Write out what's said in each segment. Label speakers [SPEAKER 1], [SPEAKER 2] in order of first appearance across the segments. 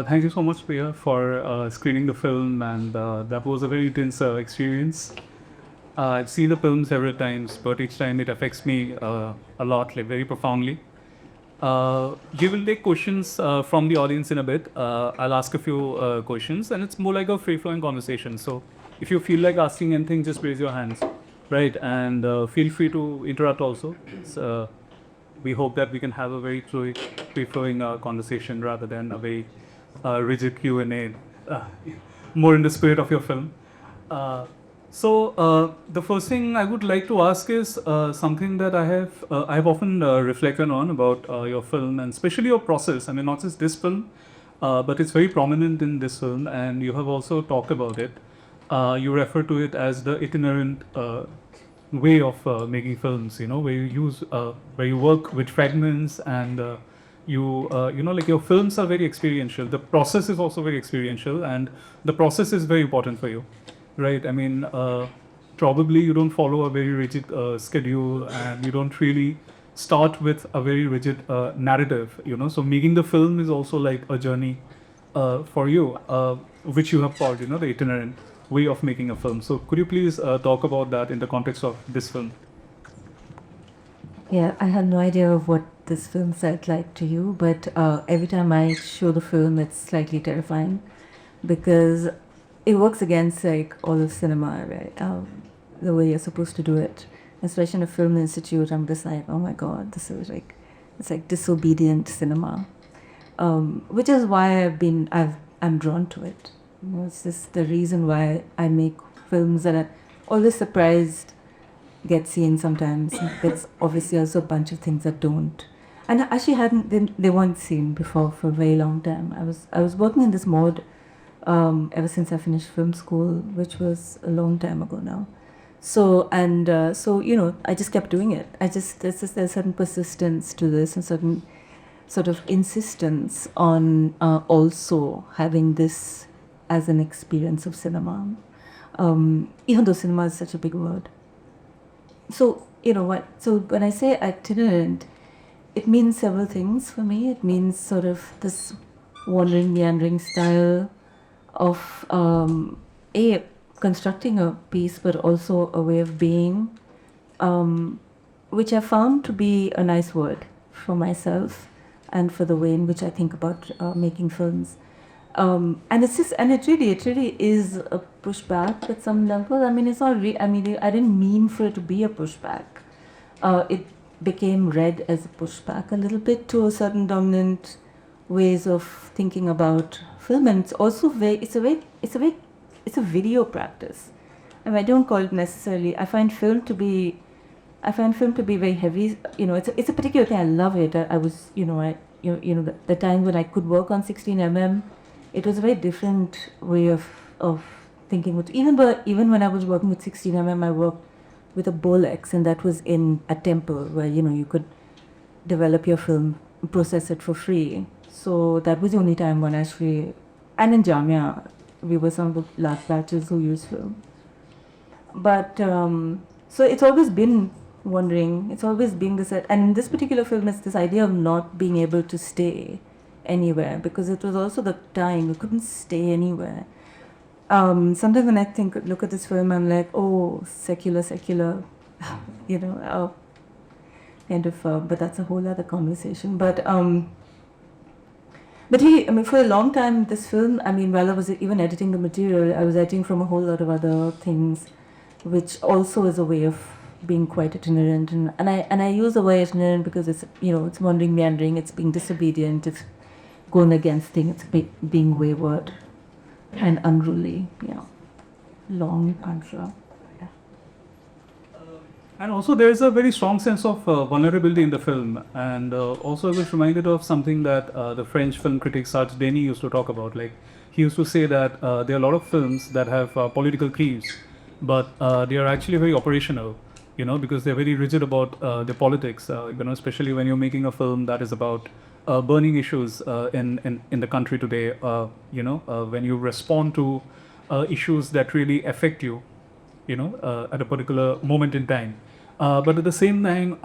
[SPEAKER 1] Thank you so much, Priya, for screening the film, and that was a very intense experience. I've seen the film several times, but each time it affects me a lot, like very profoundly. We will take questions from the audience in a bit. I'll ask a few questions, and it's more like a free-flowing conversation. So, if you feel like asking anything, just raise your hands, right? And feel free to interrupt also. We hope that we can have a very free-flowing conversation rather than a very rigid Q&A, more in the spirit of your film. The first thing I would like to ask is something that I've often reflected on about your film, and especially your process. I mean, not just this film, but it's very prominent in this film, and you have also talked about it. You refer to it as the itinerant way of making films. Where where you work with fragments, and like your films are very experiential. The process is also very experiential, and the process is very important for you. Right. I mean, probably you don't follow a very rigid schedule, and you don't really start with a very rigid narrative. So making the film is also like a journey for you, which you have called, the itinerant way of making a film. So could you please talk about that in the context of this film?
[SPEAKER 2] Yeah, I had no idea of what this film felt like to you, but every time I show the film, it's slightly terrifying because it works against like all of cinema, right? The way you're supposed to do it, especially in a film institute. I'm just like, oh my god, this is like, it's like disobedient cinema, which is why I'm drawn to it. It's just the reason why I make films that are always surprised, get seen sometimes. There's obviously also a bunch of things that don't. And I actually they weren't seen before for a very long time. I was working in this mode ever since I finished film school, which was a long time ago now. So I just kept doing it. There's a certain persistence to this, and certain sort of insistence on also having this as an experience of cinema, even though cinema is such a big word. So So when I say itinerant, it means several things for me. It means sort of this wandering, meandering style of constructing a piece, but also a way of being, which I found to be a nice word for myself and for the way in which I think about making films. And it really is a pushback at some level. I mean, it's not. I didn't mean for it to be a pushback. It became read as a pushback a little bit to a certain dominant ways of thinking about film, and it's also it's a video practice. I mean, I don't call it necessarily. I find film to be very heavy. It's a particular thing. I love it. I was, the time when I could work on 16 mm, it was a very different way of thinking. Even when I was working with 16 mm, I worked with a Bolex, and that was in a temple where you could develop your film, process it for free. So that was the only time when actually, and in Jamia, we were some of the last batches who used film. But so it's always been wondering. It's always been this, and in this particular film, it's this idea of not being able to stay anywhere, because it was also the time we couldn't stay anywhere. Sometimes when I look at this film, I'm like, oh, secular, kind of. But that's a whole other conversation. But for a long time, this film, while I was even editing the material, I was editing from a whole lot of other things, which also is a way of being quite itinerant. And I use the word itinerant because it's wandering, meandering, it's being disobedient, it's going against things, it's being wayward and unruly. Long answer.
[SPEAKER 1] And also, there is a very strong sense of vulnerability in the film. And also, I was reminded of something that the French film critic Sartre Denis used to talk about. Like, he used to say that there are a lot of films that have political themes, but they are actually very operational, because they're very rigid about the politics, especially when you're making a film that is about burning issues in the country today, when you respond to issues that really affect you, at a particular moment in time. But at the same time,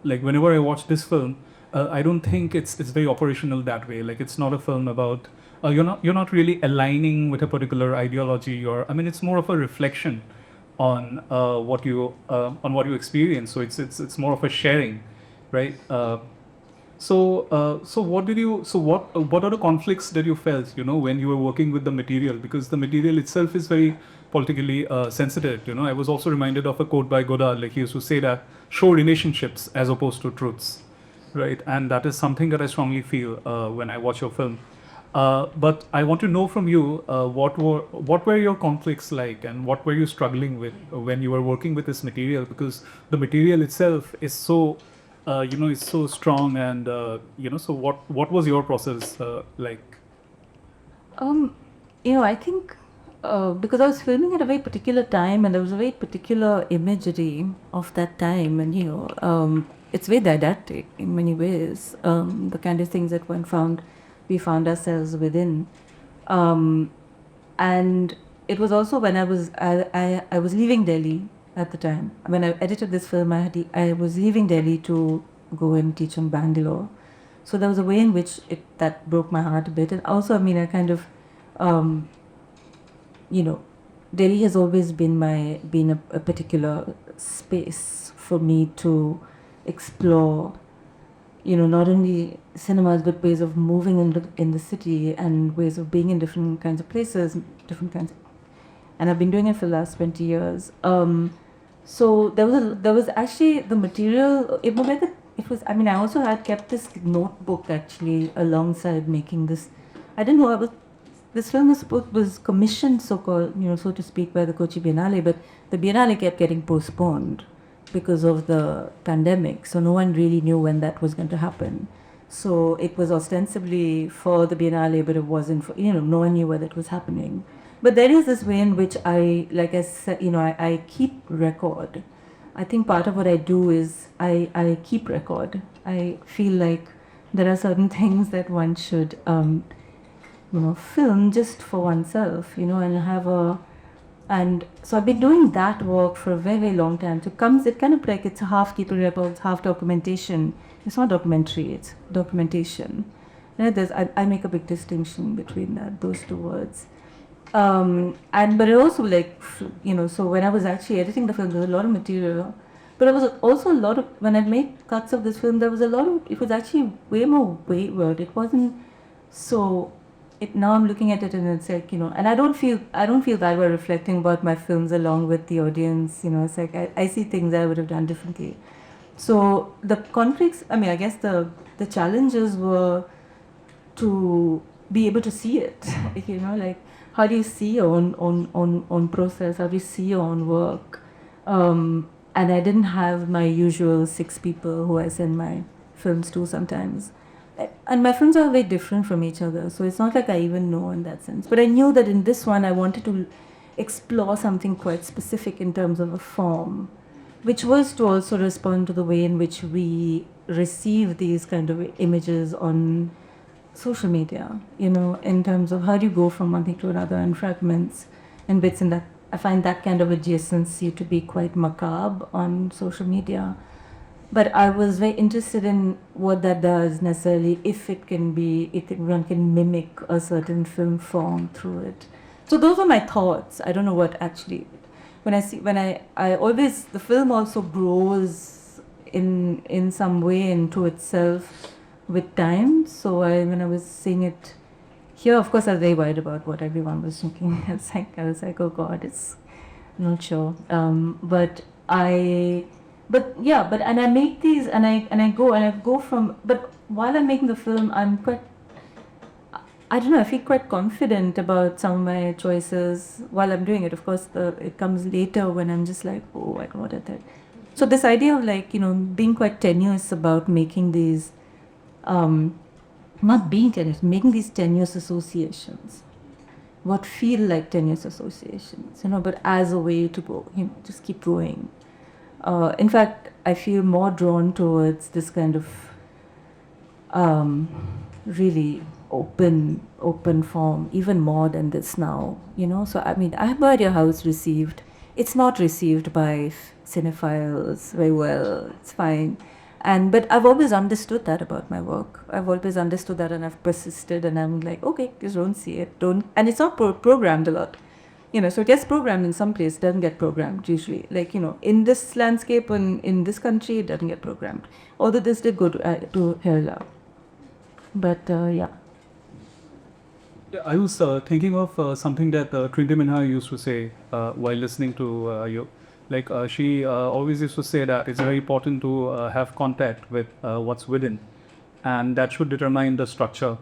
[SPEAKER 1] whenever I watch this film, I don't think it's very operational that way. Like it's not a film about you're not really aligning with a particular ideology, or I mean it's more of a reflection on what you experience. So it's more of a sharing, right? So what did you so what are the conflicts that you felt, when you were working with the material, because the material itself is very politically sensitive. I was also reminded of a quote by Godard. Like he used to say that show relationships as opposed to truths, right? And that is something that I strongly feel when I watch your film. But I want to know from you, what were your conflicts like, and what were you struggling with when you were working with this material? Because the material itself is so, it's so strong, and So what was your process like?
[SPEAKER 2] I think because I was filming at a very particular time, and there was a very particular imagery of that time, and it's very didactic in many ways. The kind of things that we found ourselves within, and it was also when I was leaving Delhi at the time. When I edited this film, I was leaving Delhi to go and teach in Bangalore. So there was a way in which that broke my heart a bit. And also, I mean, I kind of, Delhi has always been a particular space for me to explore, not only cinemas, but ways of moving in the city, and ways of being in different kinds of places, and I've been doing it for the last 20 years. So there was actually the material. I mean, I also had kept this notebook actually alongside making this. I didn't know this film was commissioned, so-called, so to speak, by the Kochi Biennale, but the Biennale kept getting postponed because of the pandemic. So no one really knew when that was going to happen. So it was ostensibly for the Biennale, but it wasn't for, no one knew whether it was happening. But there is this way in which like I said, I keep record. I think part of what I do is I keep record. I feel like there are certain things that one should, film just for oneself, and so I've been doing that work for a very, very long time. So it kind of like it's half keeping records, half documentation. It's not documentary, it's documentation. I make a big distinction between those two words. But it also so when I was actually editing the film, there was a lot of material, but there was also a lot of, when I made cuts of this film, there was a lot of, it was actually way more wayward. It wasn't so, now I'm looking at it and it's like, and I don't feel that way reflecting about my films along with the audience, it's like, I see things I would have done differently. So the conflicts, I mean, I guess the challenges were to be able to see it, like, how do you see your own process? How do you see your own work? And I didn't have my usual 6 people who I send my films to sometimes. And my films are very different from each other, so it's not like I even know in that sense. But I knew that in this one, I wanted to explore something quite specific in terms of a form, which was to also respond to the way in which we receive these kind of images on social media, in terms of how do you go from one thing to another and fragments and bits, and that I find that kind of adjacency to be quite macabre on social media. But I was very interested in what that does necessarily, if one can mimic a certain film form through it. So those were my thoughts. I don't know what actually, I always, the film also grows in some way into itself with time. So when I was seeing it here, of course, I was very worried about what everyone was thinking. I was like, oh God, I'm not sure. And I make these, and I go from. But while I'm making the film, I'm quite, I don't know, I feel quite confident about some of my choices while I'm doing it. Of course, it comes later when I'm just like, oh, I don't know what I thought. So this idea of being quite tenuous about making these, not being tenuous, making these tenuous associations, what feel like tenuous associations, but as a way to go, just keep going. In fact, I feel more drawn towards this kind of really open form, even more than this now, So, I mean, I have no idea how it's received. It's not received by cinephiles very well. It's fine. But I've always understood that about my work. I've always understood that, and I've persisted, and I'm like, okay, just don't see it, don't. And it's not programmed a lot, so it gets programmed in some place, doesn't get programmed usually. Like, in this landscape and in this country, it doesn't get programmed. Although this did go to Kerala. But yeah.
[SPEAKER 1] Yeah, I was thinking of something that Trinity Minha used to say while listening to you. Like she always used to say that it's very important to have contact with what's within, and that should determine the structure,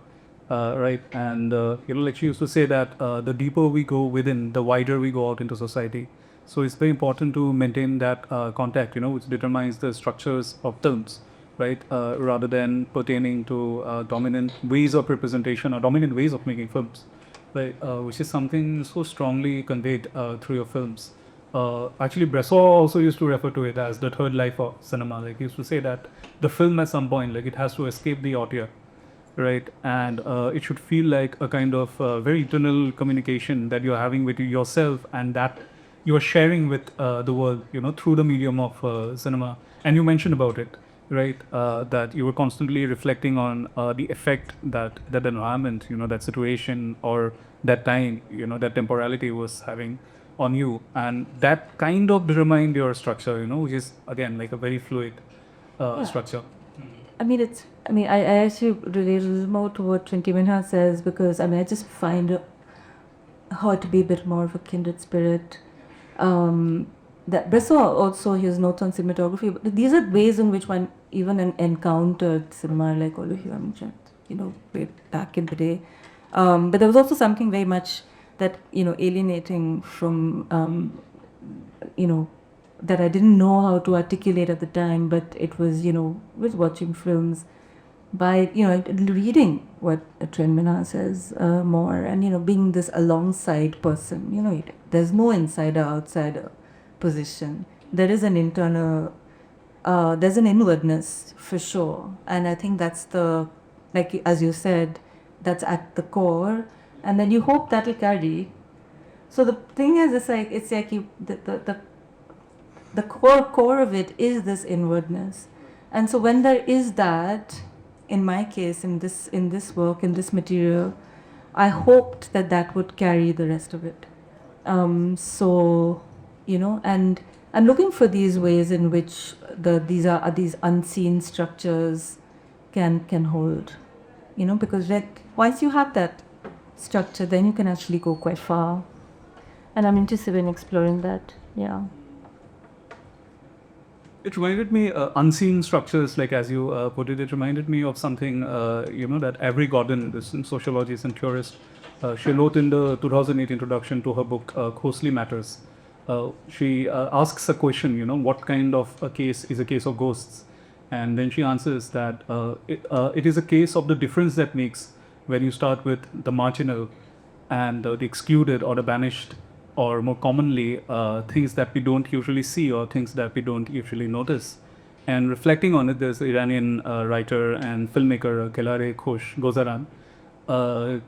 [SPEAKER 1] right? And like she used to say that the deeper we go within, the wider we go out into society. So it's very important to maintain that contact, which determines the structures of films, right? Rather than pertaining to dominant ways of representation or dominant ways of making films, right? Which is something so strongly conveyed through your films. Actually, Bresson also used to refer to it as the third life of cinema. Like, he used to say that the film at some point, like, it has to escape the auteur, right? And it should feel like a kind of very internal communication that you're having with yourself, and that you're sharing with the world, through the medium of cinema. And you mentioned about it, right? That you were constantly reflecting on the effect that that environment, that situation or that time, that temporality was having on you, and that kind of determined your structure, which is again like a very fluid structure.
[SPEAKER 2] I actually relate a little more to what Trinity Minha says, because I just find her to be a bit more of a kindred spirit. That Bresson also, his notes on cinematography, but these are ways in which one even encountered cinema, like all of you mentioned, way back in the day. But there was also something very much that, alienating from, that I didn't know how to articulate at the time, but it was, with watching films, by, reading what Trin Minha says more, and, being this alongside person, there's no insider-outsider position. There is an internal, there's an inwardness for sure. And I think that's like as you said, that's at the core. And then you hope that'll carry. So the thing is, it's like the core of it is this inwardness. And so when there is that, in my case, in this work, in this material, I hoped that would carry the rest of it. So, and I'm looking for these ways in which these unseen structures can hold, because once you have that structure, then you can actually go quite far. And I'm interested in exploring that. Yeah.
[SPEAKER 1] It reminded me, unseen structures, like as you put it, it reminded me of something, that Avery Gordon, this sociologist and theorist, she wrote in the 2008 introduction to her book, Closely Matters. She asks a question, what kind of a case is a case of ghosts? And then she answers that it is a case of the difference that makes when you start with the marginal and the excluded or the banished, or more commonly, things that we don't usually see or things that we don't usually notice. And reflecting on it, there's Iranian writer and filmmaker Kelare Khosh Gozaran.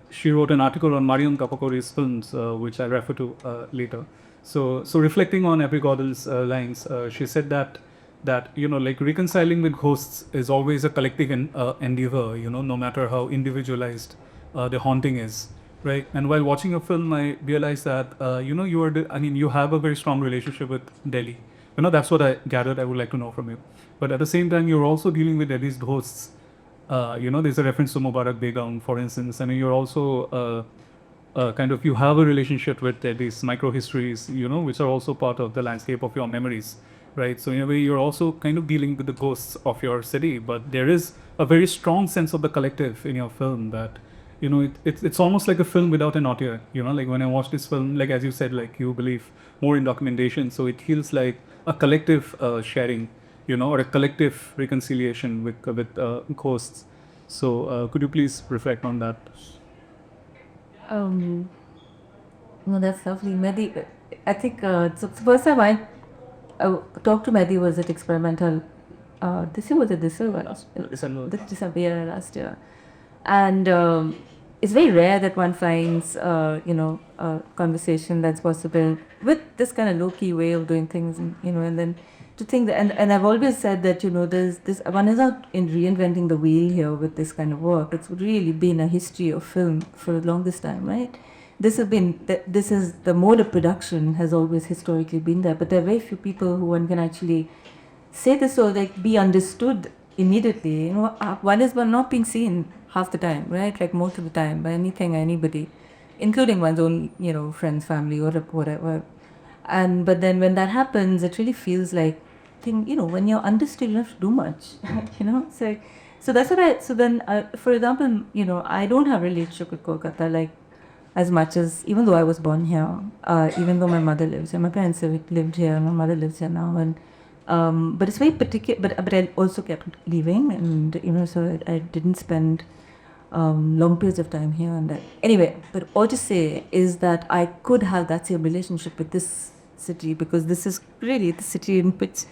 [SPEAKER 1] She wrote an article on Mariam Kapakori's films, which I refer to later. So reflecting on Avery Gordon's lines, she said that like reconciling with ghosts is always a collective endeavor, no matter how individualized the haunting is. Right, and while watching a film, I realized that you have a very strong relationship with Delhi. That's what I gathered. I would like to know from you. But at the same time, you're also dealing with Delhi's ghosts. There's a reference to Mubarak Begum, for instance. You're also you have a relationship with Delhi's micro histories, which are also part of the landscape of your memories, right? So in a way, you're also kind of dealing with the ghosts of your city. But there is a very strong sense of the collective in your film that. It's almost like a film without an auteur. Like when I watch this film, like as you said, like you believe more in documentation, so it feels like a collective sharing, or a collective reconciliation with ghosts. So could you please reflect on that?
[SPEAKER 2] No, that's lovely, Mehdi. I think so the first time I talked to Mehdi was at Experimental. This year was it this year? December, yeah, last year. And it's very rare that one finds, a conversation that's possible with this kind of low-key way of doing things, and then to think that, and I've always said that, there's this, one is not in reinventing the wheel here with this kind of work. It's really been a history of film for the longest time, right? This is the mode of production has always historically been there, but there are very few people who one can actually say this or like be understood immediately. One is one not being seen half the time, right? Like most of the time by anything or anybody, including one's own, friends, family, or whatever. And but then when that happens, it really feels like when you're understood, you don't have to do much. So that's what I. So then, for example, I don't have a relationship with Kolkata like as much as, even though I was born here, even though my mother lives here, my parents have lived here, my mother lives here now, and but it's very particular. But I also kept leaving, and so I didn't spend long periods of time here and there. Anyway, but all to say is that I could have that same relationship with this city, because this is really the city in which,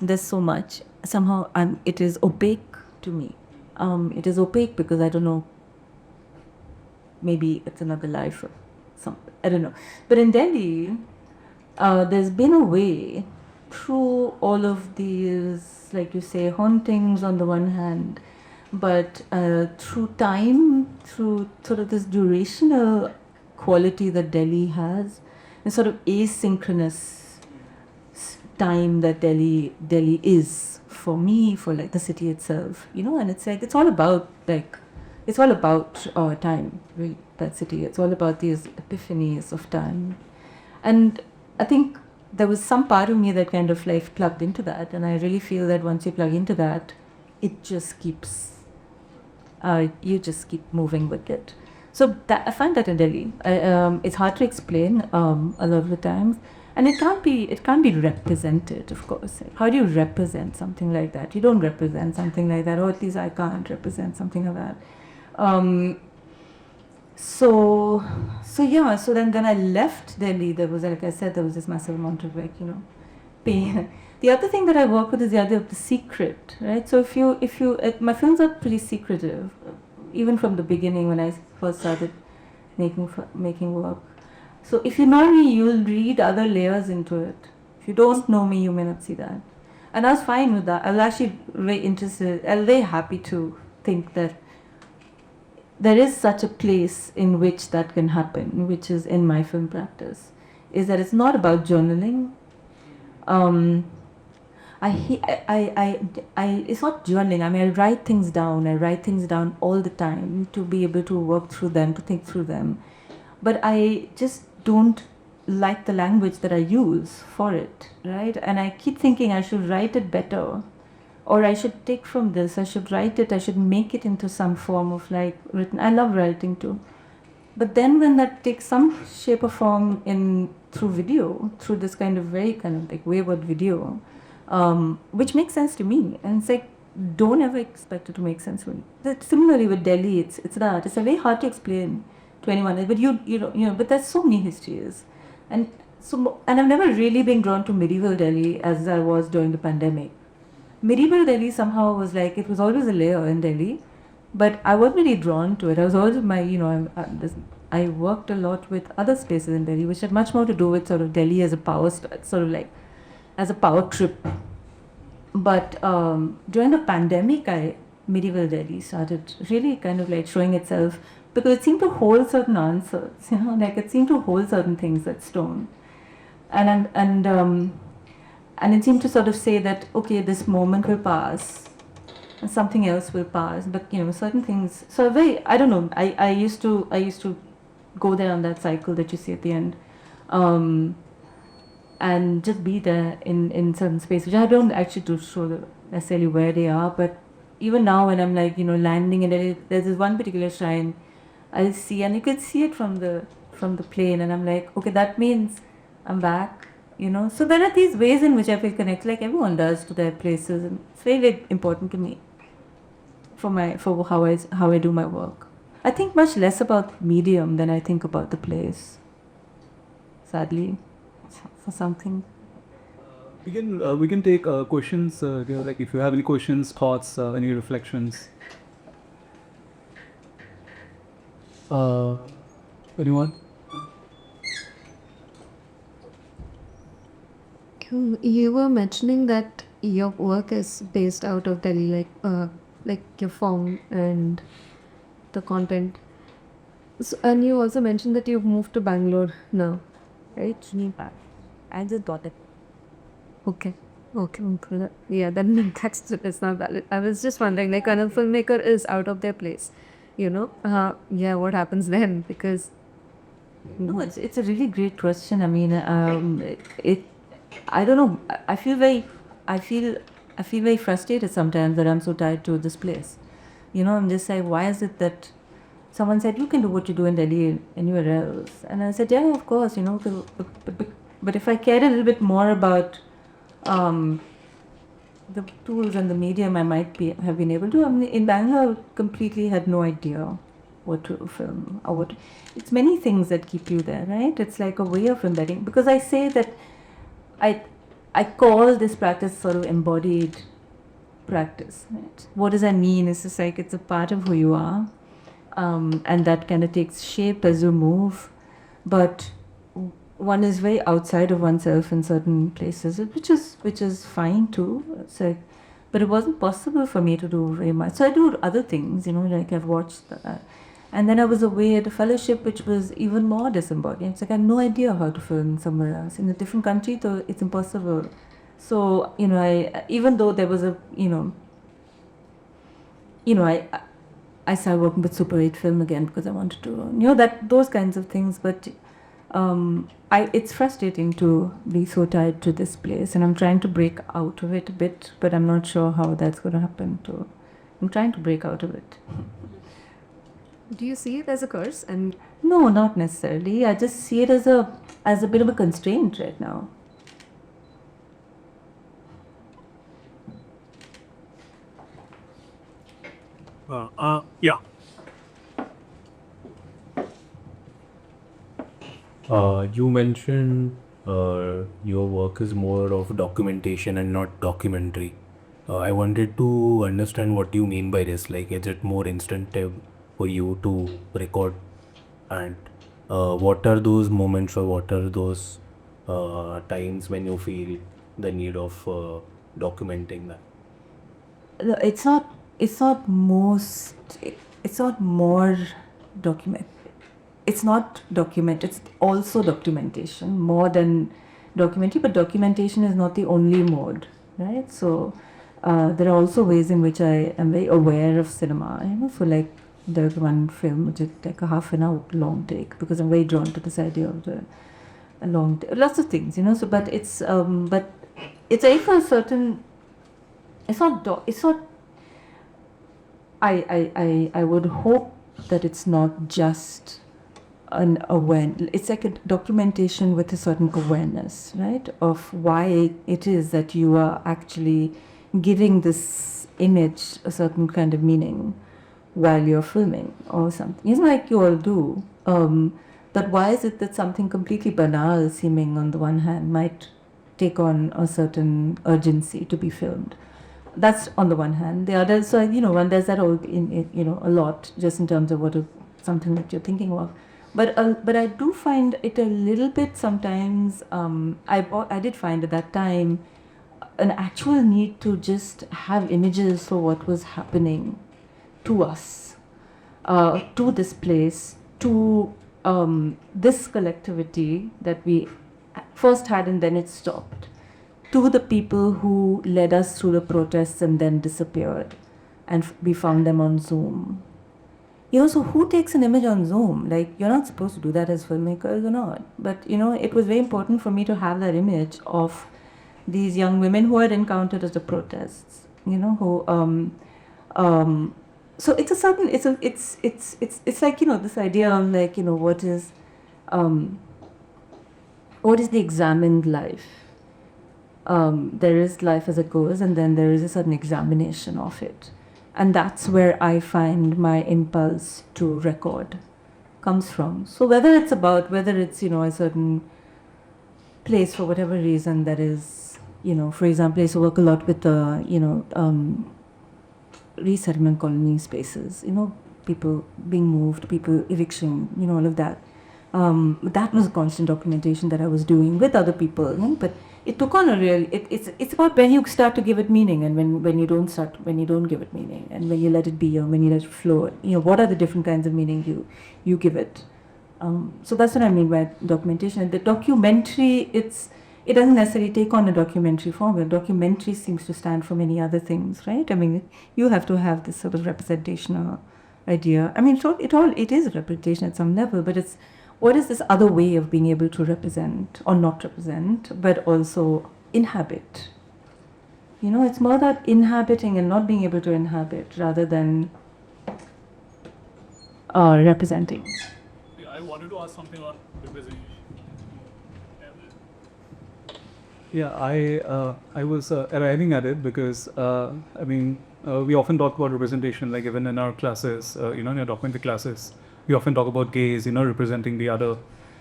[SPEAKER 2] there's so much. Somehow it is opaque to me. It is opaque because I don't know, maybe it's another life or something, I don't know. But in Delhi, there's been a way through all of these, like you say, hauntings on the one hand, but through time, through sort of this durational quality that Delhi has, and sort of asynchronous time that Delhi is for me, for like the city itself, and it's like it's all about time, really, that city. It's all about these epiphanies of time, and I think there was some part of me that kind of like plugged into that, and I really feel that once you plug into that, it just keeps you just keep moving with it. So that I find that in Delhi, it's hard to explain a lot of the times, and it can't be represented. Of course, how do you represent something like that? You don't represent something like that, or at least I can't represent something like that. So yeah. So then I left Delhi. There was, like I said, there was this massive amount of pain. The other thing that I work with is the idea of the secret, right? So if you my films are pretty secretive, even from the beginning when I first started making work. So if you know me, you'll read other layers into it. If you don't know me, you may not see that. And I was fine with that. I was actually very interested. I was very happy to think that there is such a place in which that can happen, which is in my film practice, is that it's not about journaling. It's not journaling. I mean, I write things down. I write things down all the time to be able to work through them, to think through them. But I just don't like the language that I use for it, right? And I keep thinking I should write it better, or I should take from this, I should write it, I should make it into some form of like written. I love writing too. But then when that takes some shape or form through video, through this kind of very kind of like wayward video, which makes sense to me, and it's like, don't ever expect it to make sense to me. Similarly with Delhi, it's a very hard to explain to anyone, but but there's so many histories, and I've never really been drawn to medieval Delhi as I was during the pandemic. Medieval Delhi somehow was like, it was always a layer in Delhi, but I wasn't really drawn to it. I was always I worked a lot with other spaces in Delhi, which had much more to do with sort of Delhi as a power, sort of like as a power trip. But during the pandemic, medieval Delhi started really kind of like showing itself, because it seemed to hold certain answers, like it seemed to hold certain things at stone, and it seemed to sort of say that, okay, this moment will pass and something else will pass, but certain things. So I don't know, I used to go there on that cycle that you see at the end, and just be there in certain spaces, which I don't actually do show necessarily where they are, but even now when I'm like landing in it, there's this one particular shrine I see, and you could see it from the plane, and I'm like, okay, that means I'm back. So there are these ways in which I feel connected, like everyone does, to their places, and it's very, very important to me for how I do my work. I think much less about medium than I think about the place, sadly, for something.
[SPEAKER 1] We can take questions, like if you have any questions, thoughts, any reflections. Anyone?
[SPEAKER 3] You were mentioning that your work is based out of Delhi, like your form and the content. So, and you also mentioned that you've moved to Bangalore now, right?
[SPEAKER 2] I just got it.
[SPEAKER 3] Okay. Okay. Yeah, then that's not valid. I was just wondering, like, when a filmmaker is out of their place, yeah, what happens then? Because
[SPEAKER 2] No, it's a really great question. I mean, it I don't know. I feel, I feel very frustrated sometimes that I'm so tied to this place. I'm just like, why is it that someone said you can do what you do in Delhi anywhere else, and I said, yeah, of course, 'cause but if I cared a little bit more about um, the tools and the medium, I might have been able to. I mean, in Bangalore, I completely had no idea what to film or what. It's many things that keep you there, right? It's like a way of embedding. Because I say that I, I call this practice sort of embodied practice. Right? What does that mean? It's just like it's a part of who you are, and that kind of takes shape as you move. But one is very outside of oneself in certain places, which is fine too. It's like, but it wasn't possible for me to do very much. So I do other things, like I've watched, and then I was away at a fellowship, which was even more disembodied. It's like I had no idea how to film somewhere else in a different country, so it's impossible. So I even though there was I started working with Super 8 film again because I wanted to, that those kinds of things. But it's frustrating to be so tied to this place, and I'm trying to break out of it a bit, but I'm not sure how that's going to happen. I'm trying to break out of it.
[SPEAKER 3] do you see it as a curse? And
[SPEAKER 2] No, not necessarily. I just see it as a bit of a constraint right now.
[SPEAKER 4] Yeah. You mentioned your work is more of documentation and not documentary. I wanted to understand what you mean by this. Like, is it more instinctive for you to record? And what are those moments or what are those times when you feel the need of documenting that?
[SPEAKER 2] It's not. It's not most. It's not more document. It's not document. It's also documentation more than documentary. But documentation is not the only mode, right? So there are also ways in which I am very aware of cinema. So like there's one film which is like a half an hour long take because I'm very drawn to this idea of a long take. Lots of things. So but it's a for a certain. It's not. It's not. I would hope that it's not just an awareness. It's like a documentation with a certain awareness, right, of why it is that you are actually giving this image a certain kind of meaning while you're filming or something. It's like you all do. But why is it that something completely banal seeming on the one hand might take on a certain urgency to be filmed? That's on the one hand. The other, so when there's that all in a lot, just in terms of something that you're thinking of. But I do find it a little bit sometimes. I did find at that time an actual need to just have images for what was happening to us, to this place, to this collectivity that we first had and then it stopped, to the people who led us through the protests and then disappeared, and we found them on Zoom. So who takes an image on Zoom? Like, you're not supposed to do that as filmmakers or not. But, it was very important for me to have that image of these young women who had encountered at the protests, so it's a certain, it's like, this idea of like, what is the examined life? There is life as it goes, and then there is a certain examination of it. And that's where I find my impulse to record comes from. So whether it's a certain place for whatever reason that is, for example, I used to work a lot with resettlement colony spaces, people being moved, people eviction, all of that. That was a constant documentation that I was doing with other people, but it took on a real, it's about when you start to give it meaning and when you don't give it meaning, and when you let it be or when you let it flow. What are the different kinds of meaning you give it. So that's what I mean by documentation. The documentary, it doesn't necessarily take on a documentary form. A documentary seems to stand for many other things, right? I mean, you have to have this sort of representational idea. I mean, it is a representation at some level, but it's what is this other way of being able to represent or not represent, but also inhabit? It's more about inhabiting and not being able to inhabit rather than representing.
[SPEAKER 1] I wanted to ask something on representation. Yeah, I was arriving at it because we often talk about representation, like even in our classes, in our documentary classes, we often talk about gaze, representing the other.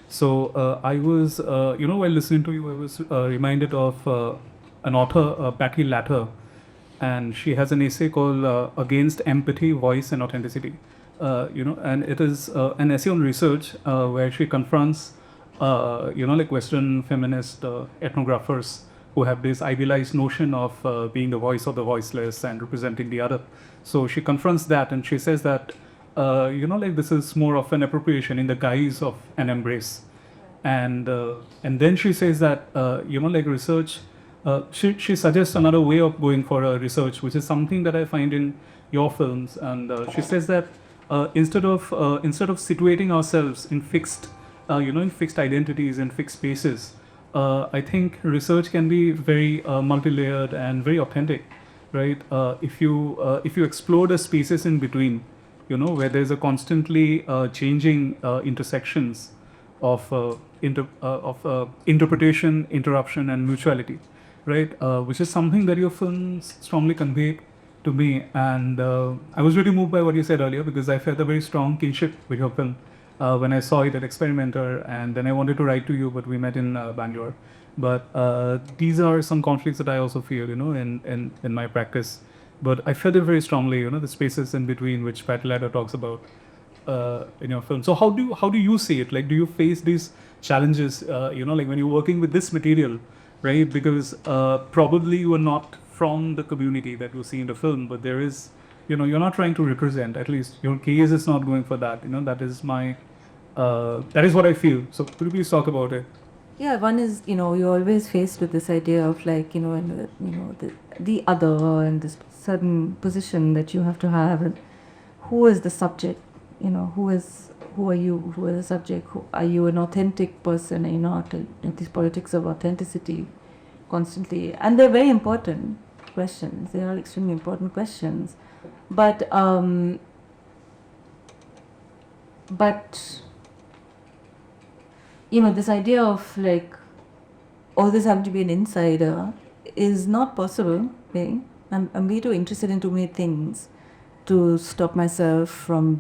[SPEAKER 1] So I was, while listening to you, I was reminded of an author, Patty Latter, and she has an essay called Against Empathy, Voice and Authenticity. And it is an essay on research where she confronts like Western feminist ethnographers who have this idealized notion of being the voice of the voiceless and representing the other. So she confronts that and she says that, like this is more of an appropriation in the guise of an embrace. And then she says that, like research, she suggests another way of going for research, which is something that I find in your films. And she says that instead of situating ourselves in fixed identities and fixed spaces, I think research can be very multi-layered and very authentic, right? If you explore the spaces in between, where there's a constantly changing intersections of interpretation, interruption, and mutuality, right? Which is something that your films strongly convey to me, and I was really moved by what you said earlier because I felt a very strong kinship with your film when I saw it at Experimenter, and then I wanted to write to you, but we met in Bangalore. But these are some conflicts that I also feel, in my practice. But I felt it very strongly, the spaces in between, which Pat Latter talks about in your film. So how do you see it? Like, do you face these challenges, like when you're working with this material, right? Because probably you are not from the community that you see in the film, but there is, you're not trying to represent, at least your gaze is not going for that, that is that is what I feel. So could you please talk about it?
[SPEAKER 2] Yeah, one is, you're always faced with this idea of like, the other and this certain position that you have to have, and who is the subject, who are you, who is the subject, are you an authentic person, are you not, these politics of authenticity constantly, and they're very important questions, they are extremely important questions, but this idea of like always having to be an insider is not possible. Okay? I'm way too interested in too many things to stop myself from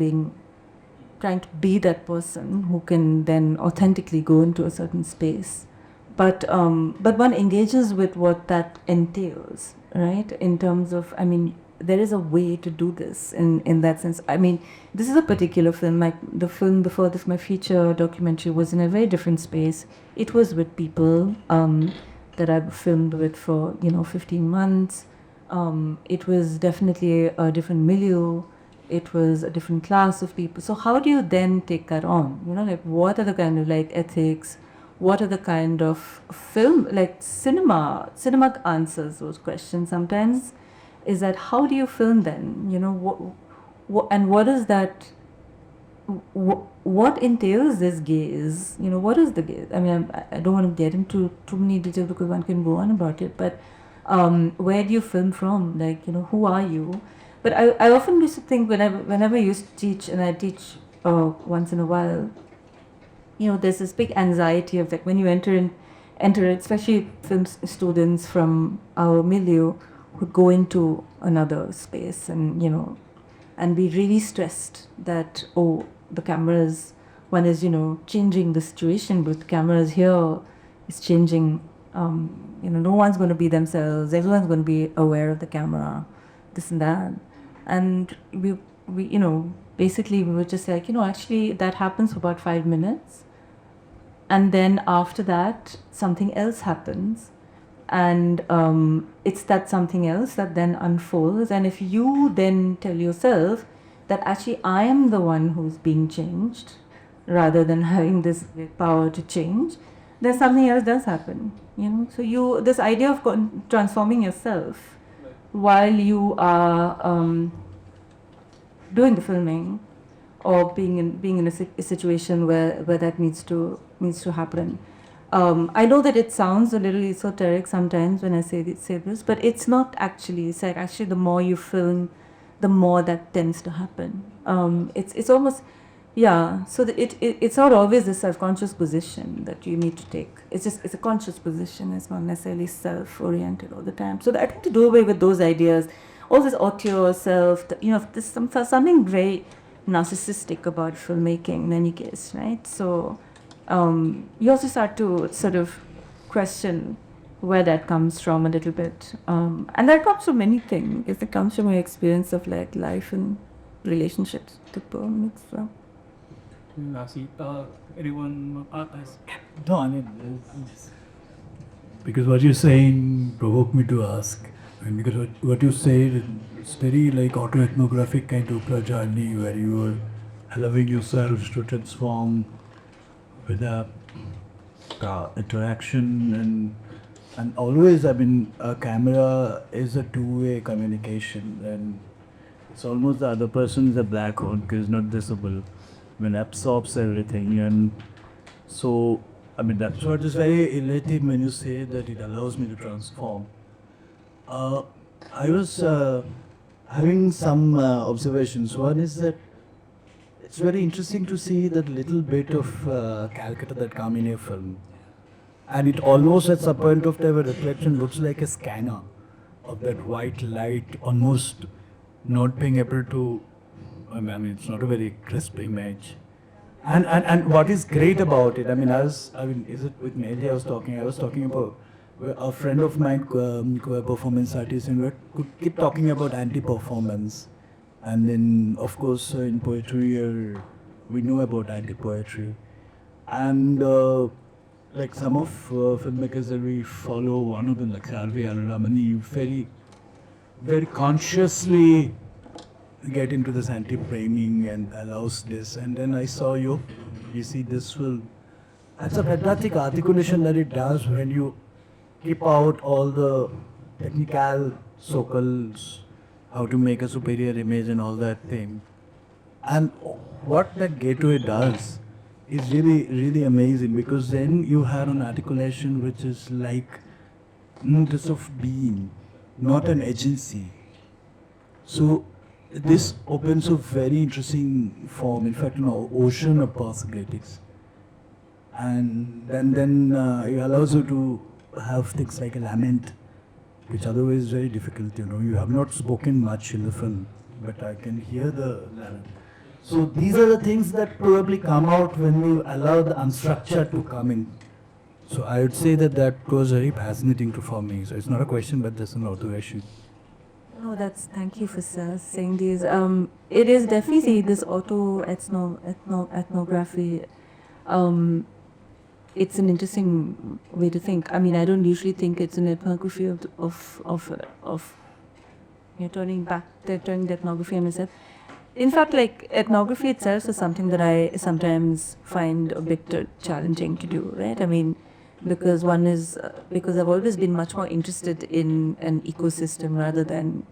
[SPEAKER 2] trying to be that person who can then authentically go into a certain space. But one engages with what that entails, right? In terms of, there is a way to do this in that sense. This is a particular film. The film before this, my feature documentary, was in a very different space. It was with people that I filmed with for 15 months. It was definitely a different milieu. It was a different class of people. So how do you then take that on? Like what are the kind of like ethics? What are the kind of film, like cinema answers those questions sometimes. Is that how do you film then? And what is that? What entails this gaze? What is the gaze? I don't want to get into too many details because one can go on about it. But where do you film from? Like who are you? But I often used to think whenever I used to teach, and I teach once in a while. There's this big anxiety of like when you enter, especially film students from our milieu, would go into another space and and be really stressed that the cameras, one is changing the situation, but the cameras here is changing. No one's going to be themselves. Everyone's going to be aware of the camera, this and that, and we basically we were just like actually that happens for about 5 minutes, and then after that something else happens, And it's that something else that then unfolds. And if you then tell yourself that actually I am the one who's being changed, rather than having this power to change, then something else does happen. So this idea of transforming yourself while you are doing the filming, or being in a situation where that needs to happen. I know that it sounds a little esoteric sometimes when I say this, but it's not actually. It's like actually the more you film, the more that tends to happen. It's almost, yeah. So it's not always a self-conscious position that you need to take. It's a conscious position. It's not necessarily self-oriented all the time. So I tend to do away with those ideas. All this auteur, self, there's something very narcissistic about filmmaking in any case, right? So you also start to sort of question where that comes from a little bit. And that comes from many things. It comes from my experience of like life and relationships to film.
[SPEAKER 1] Anyone?
[SPEAKER 5] No, I mean, because what you're saying provoked me to ask. And because what you say, it's very like autoethnographic kind of journey where you are allowing yourselves to transform with a interaction and always, I mean, a camera is a two-way communication, and it's almost the other person is a black hole because it's not visible. I mean, absorbs everything, and so I mean that's what is very elative when you say that it allows me to transform. I was having some observations. One is that it's very interesting to see that little bit of Calcutta that come in a film. And it almost at some point of time a reflection looks like a scanner of that white light, almost not being able to, I mean it's not a very crisp image. And what is great about it, I mean is it with Mehdi I was talking about a friend of mine, performance artist, and we could keep talking about anti-performance. And then, of course, in poetry, we know about anti-poetry. And like some of filmmakers that we follow, one of them, like Harvey Aramani, very, very consciously get into this anti-framing and allows this. And then I saw you see this film. That's a fantastic articulation that it does when you keep out all the technical so-called how to make a superior image and all that thing. And what that gateway does is really, really amazing, because then you have an articulation which is like notice of being, not an agency. So this opens a very interesting form, in fact, an ocean of possibilities. And then it allows you to have things like a lament, which otherwise is very difficult. You have not spoken much in the film, but I can hear the lament. So these are the things that probably come out when we allow the unstructured to come in. So I would say that was very fascinating for me. So it's not a question, but there's an observation.
[SPEAKER 2] No, thank you for saying these. It is definitely this ethnography. It's an interesting way to think. I mean, I don't usually think it's an ethnography of turning the ethnography on myself. In fact, like ethnography itself is something that I sometimes find a bit challenging to do, right? I mean, because because I've always been much more interested in an ecosystem rather than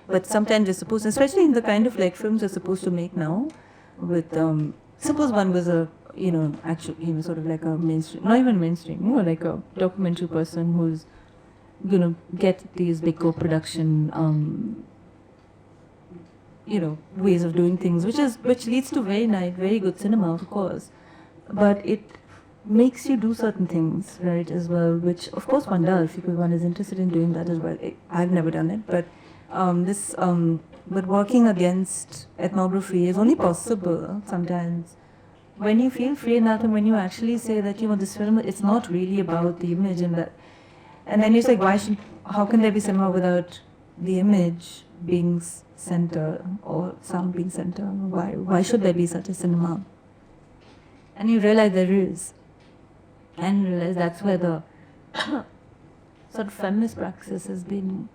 [SPEAKER 2] but sometimes you're supposed, especially in the kind of like films you're supposed to make now, with suppose one was a actually sort of like a mainstream, not even mainstream, like a documentary person who's gonna get these big co-production ways of doing things, which leads to very good cinema, of course, but it makes you do certain things, right, as well, which of course one does because one is interested in doing that as well. I've never done it, but but working against ethnography is only possible sometimes when you feel free enough and when you actually say that this film, it's not really about the image, and then you're like, how can there be cinema without the image being center or sound being center? Why should there be such a cinema? And you realize there is, and you realize that's where sort of feminist praxis has been.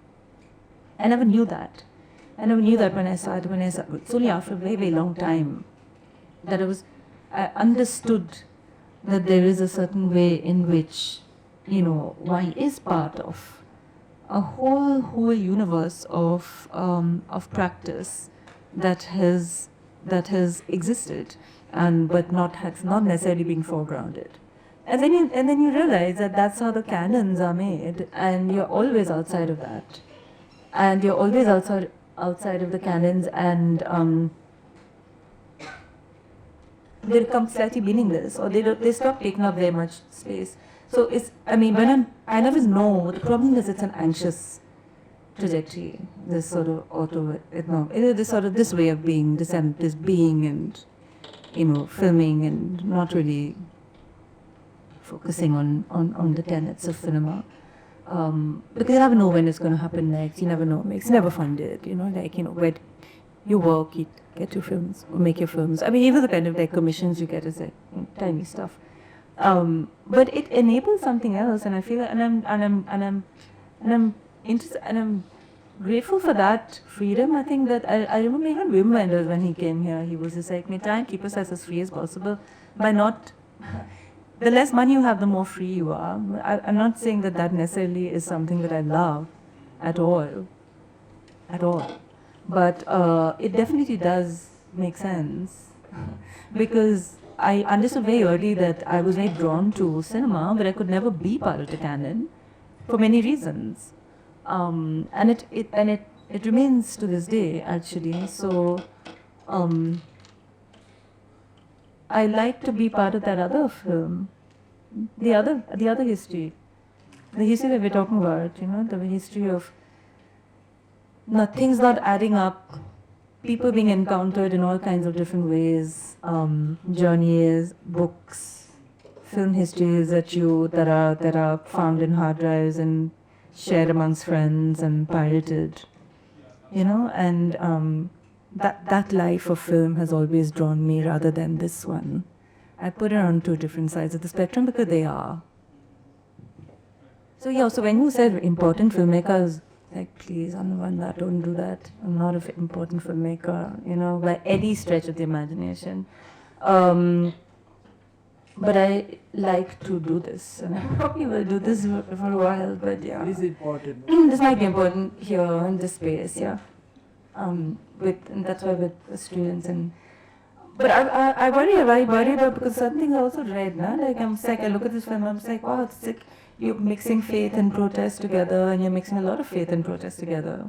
[SPEAKER 2] I never knew that. I never knew that when I started. It's only after a very, very long time that I understood that there is a certain way in which, why is part of a whole universe of practice that has existed, but has not necessarily been foregrounded. And then you realize that that's how the canons are made, and you're always outside of that, and you're always outside of the canons, and they become slightly meaningless, or they stop taking up very much space. So I never know. The problem is it's an anxious trajectory. This sort of this way of being, this being, and filming, and not really focusing on the tenets of cinema. Because you never know when it's going to happen next. You never know. It's never funded. Where you work, you get your films, or make your films. Even the kind of commissions you get is tiny stuff. But it enables something else, and I feel, and I'm interested, and I'm grateful for that freedom. I think that I remember even Wim Wenders, when he came here, he was just like, try and keep us as free as possible by not. The less money you have, the more free you are. I'm not saying that necessarily is something that I love at all. But it definitely does make sense, because I understood very early that I was very drawn to cinema, but I could never be part of the canon for many reasons. And it remains to this day, actually. So I like to be part of that other film, the other history, the history that we're talking about. The history of things not adding up, people being encountered in all kinds of different ways, journeys, books, film histories that are found in hard drives and shared amongst friends and pirated, and that life of film has always drawn me rather than this one. I put it on two different sides of the spectrum because they are. So when you said important filmmakers, please, don't do that. I'm not an important filmmaker, by any stretch of the imagination. But I like to do this, and I probably will do this for a while, but yeah.
[SPEAKER 5] It is important.
[SPEAKER 2] This might be important here in this space, yeah. And that's why with the students but I worry about, because certain things I also read, I look at this film, I'm like, wow, it's like you're mixing faith and protest together, and you're mixing a lot of faith and protest together.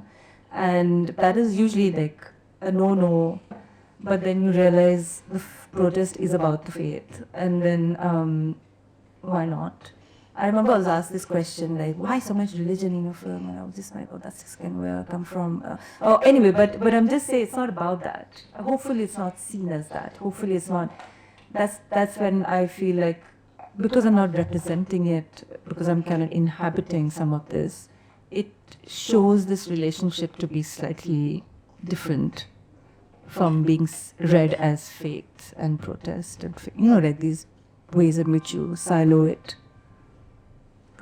[SPEAKER 2] And that is usually a no-no, but then you realize the protest is about the faith, and then why not? I remember I was asked this question, why so much religion in your film? And I was just like, that's just kind of where I come from. Anyway, but I'm just saying it's not about that. Hopefully it's not seen as that. Hopefully it's not. That's when I feel like, because I'm not representing it, because I'm kind of inhabiting some of this, it shows this relationship to be slightly different from being read as faith and protest, and these ways in which you silo it.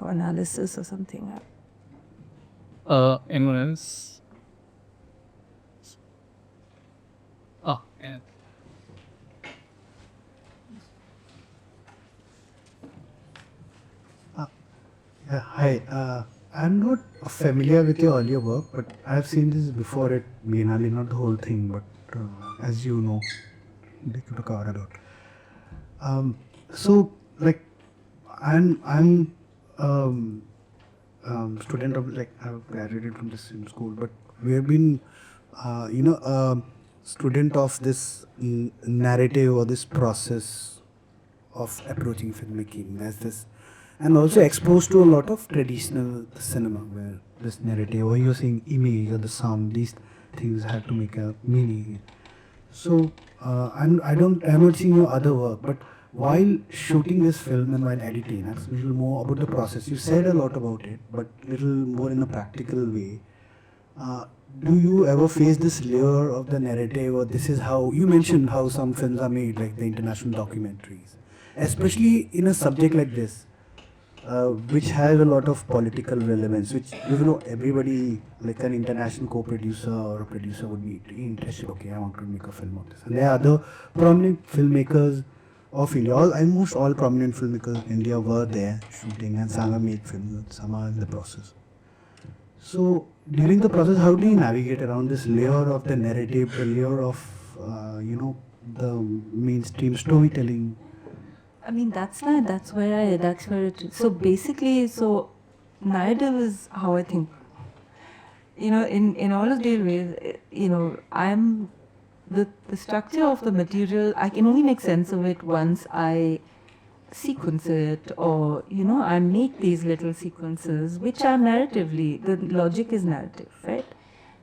[SPEAKER 2] Analysis or something.
[SPEAKER 1] Anyone else? Yeah.
[SPEAKER 6] Hi. I'm not familiar with your earlier work, but I've seen this before at Biennale, not the whole thing, but as you know, they could cover a lot. I'm student of I've graduated from the same school, but we have been student of this narrative or this process of approaching filmmaking as this, and also exposed to a lot of traditional cinema where this narrative, or you're saying image or the sound, these things had to make a meaning. So I'm not seeing your other work, but while shooting this film and while editing, that's a little more about the process. You said a lot about it, but a little more in a practical way. Do you ever face this layer of the narrative, or this is how, you mentioned how some films are made, like the international documentaries, especially in a subject like this, which has a lot of political relevance, which everybody, like an international co-producer or a producer, would be interested. Okay, I want to make a film of this. And there are other prominent filmmakers of India. Almost all prominent filmmakers in India were there shooting, and some have made films, and some are in the process. So during the process, how do you navigate around this layer of the narrative, the layer of the mainstream storytelling?
[SPEAKER 2] I mean, that's where it is. So basically, narrative is how I think. In all of these ways, I'm the structure of the material. I can only make sense of it once I sequence it, or I make these little sequences which are narratively, the logic is narrative, right?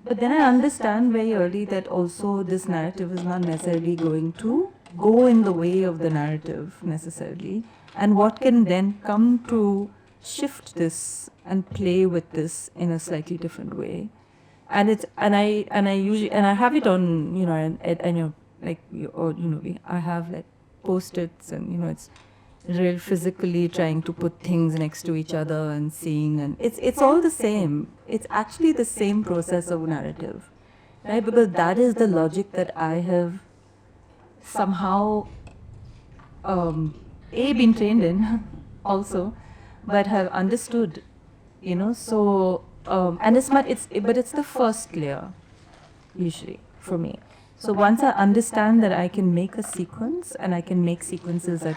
[SPEAKER 2] But then I understand very early that also this narrative is not necessarily going to go in the way of the narrative necessarily, and what can then come to shift this and play with this in a slightly different way. And I usually I have it on I have like post-its, and it's real physically trying to put things next to each other and seeing, and it's all the same. It's actually the same process of narrative, right? Because that is the logic that I have somehow been trained in also, but have understood, so and it's the first layer usually for me. So once I understand that I can make a sequence, and I can make sequences that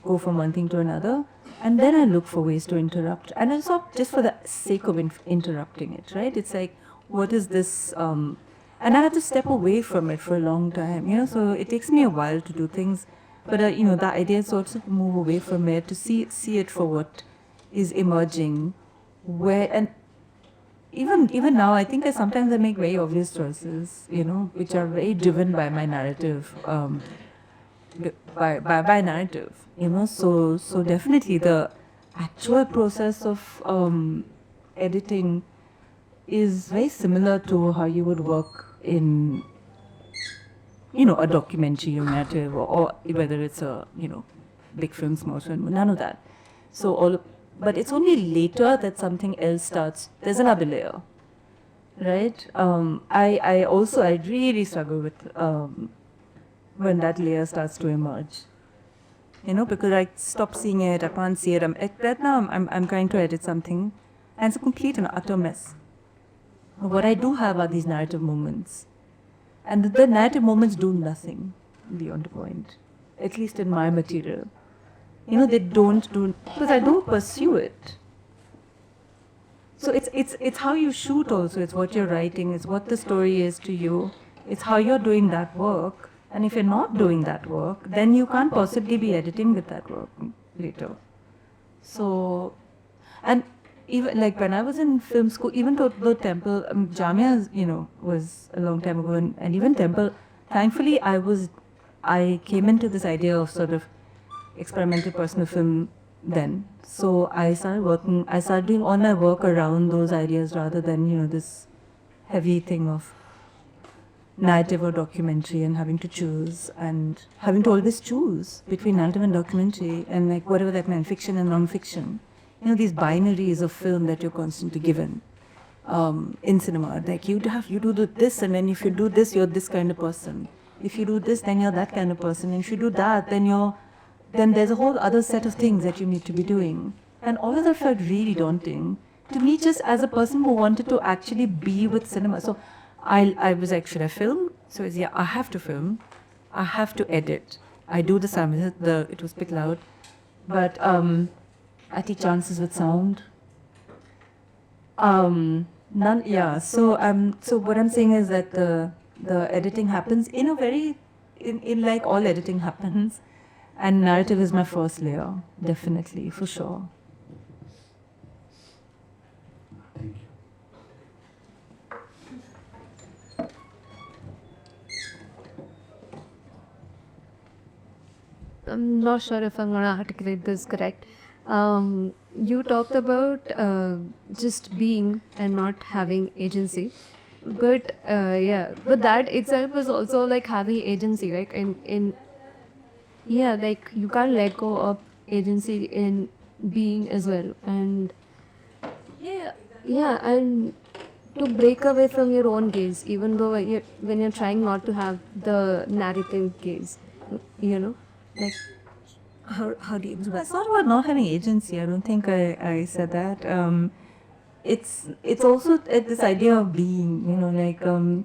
[SPEAKER 2] go from one thing to another, and then I look for ways to interrupt, and it's not just for the sake of interrupting it, right? It's like, what is this, and I had to step away from it for a long time, so it takes me a while to do things, but the idea is also to move away from it, to see it for what is emerging, and even now, I think sometimes I make very obvious choices, which are very driven by my narrative, by narrative, so definitely the actual process of editing is very similar to how you would work in, a documentary or narrative, or whether it's a, big film, small film, none of that. But it's only later that something else starts. There's another layer, right? I really struggle with when that layer starts to emerge, because I stop seeing it, I can't see it. Right now I'm trying to edit something, and it's a complete and utter mess. What I do have are these narrative moments, and the narrative moments do nothing beyond the point, at least in my material. They don't do, because I don't pursue it. So it's how you shoot also, it's what you're writing, it's what the story is to you, it's how you're doing that work. And if you're not doing that work, then you can't possibly be editing with that work later. So, and even like when I was in film school, even though the Temple, Jamia, was a long time ago, and even Temple, thankfully I came into this idea of sort of experimental personal film then. So I started doing all my work around those ideas rather than, this heavy thing of narrative or documentary and having to choose, and having to always choose between narrative and documentary, and like whatever that meant, fiction and non-fiction. These binaries of film that you're constantly given in cinema. Like you do this, and then if you do this, you're this kind of person. If you do this, then you're that kind of person. And if you do that, then there's a whole other set of things that you need to be doing. And all of that felt really daunting to me, just as a person who wanted to actually be with cinema. So I was like, should I film? So it's, I have to film. I have to edit. I do the sound. It was a bit loud. But I take chances with sound. None, yeah. So what I'm saying is that the editing happens in a very, in like all editing happens. And narrative is my first layer, definitely, for sure.
[SPEAKER 3] I'm not sure if I'm going to articulate this correct. You talked about just being and not having agency. But but that itself is also like having agency, like like you can't let go of agency in being as well. And yeah, and to break away from your own gaze, even though when you're trying not to have the narrative gaze, like
[SPEAKER 2] How do you do that? It's not about not having agency. I don't think I said that. It's also this idea of being,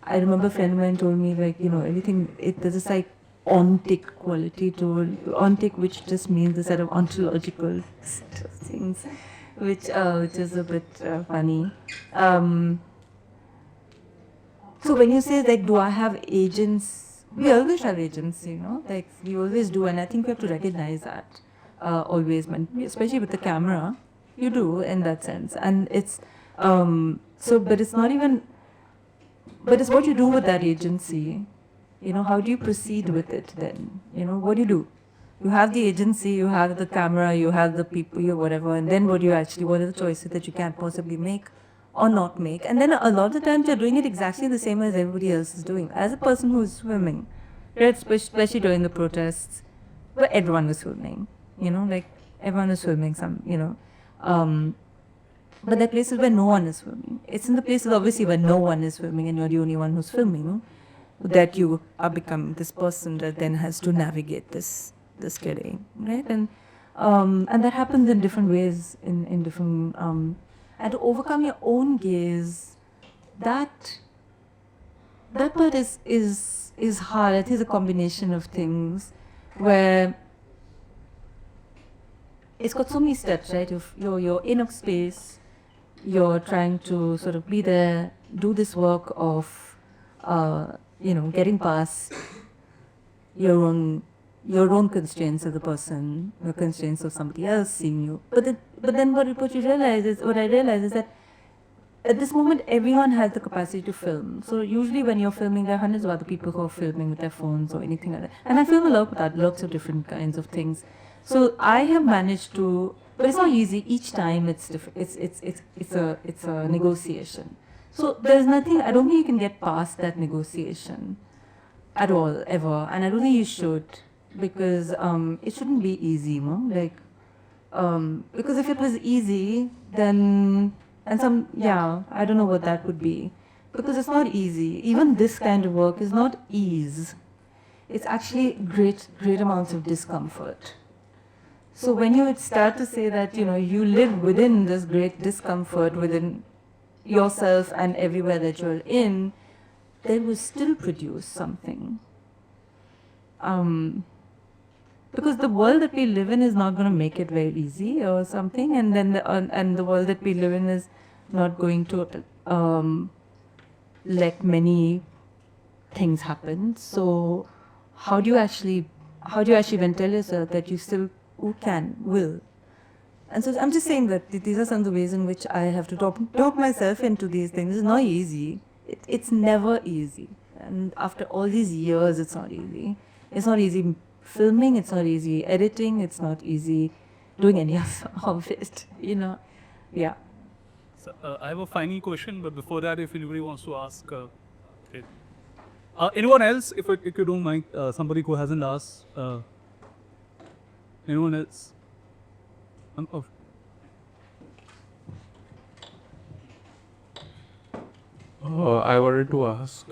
[SPEAKER 2] I remember a friend of mine told me, everything, there's this like ontic quality to it. Ontic, which just means a set of ontological things, which is a bit funny. So when you say, like, do I have agents? We always have agents, like we always do, and I think we have to recognize that always, especially with the camera, you do in that sense, and it's but it's not even. But it's what you do with that agency. How do you proceed with it then? What do you do? You have the agency, you have the camera, you have the people, you whatever, and then what are the choices that you can't possibly make or not make? And then a lot of the times you're doing it exactly the same as everybody else is doing. As a person who's swimming, right, especially during the protests, where everyone was swimming, like everyone was swimming but there are places where no one is swimming. It's in the places obviously where no one is swimming and you're the only one who's filming, that you are becoming this person that then has to navigate this terrain, right? And that happens in different ways, in different and to overcome your own gaze, that part is hard. It is a combination of things where it's got so many steps, right? If you're in a space, you're trying to sort of be there, do this work of, getting past your own constraints as a person, the constraints of somebody else seeing you. But then what I realize is that at this moment, everyone has the capacity to film. So usually when you're filming, there are hundreds of other people who are filming with their phones or anything like that. And I film a lot with that, lots of different kinds of things. So I have managed to, but it's not easy. Each time it's different. It's a negotiation. So there's nothing. I don't think you can get past that negotiation at all ever, and I don't think you should, because it shouldn't be easy, because if it was easy, then I don't know what that would be, because it's not easy. Even this kind of work is not ease. It's actually great amounts of discomfort. So when you start to say that, you live within this great discomfort within yourself and everywhere that you're in, they will still produce something. Because the world that we live in is not going to make it very easy or something, and then the world that we live in is not going to let many things happen. So how do you actually then tell yourself that you still will? And so I'm just saying that these are some of the ways in which I have to talk myself into these things. It's not easy. It's never easy. And after all these years, it's not easy. It's not easy filming, it's not easy editing, it's not easy doing any of it, Yeah.
[SPEAKER 1] So, I have a final question, but before that, if anybody wants to ask, it. Anyone else, if you don't mind, somebody who hasn't asked, anyone else?
[SPEAKER 4] I wanted to ask,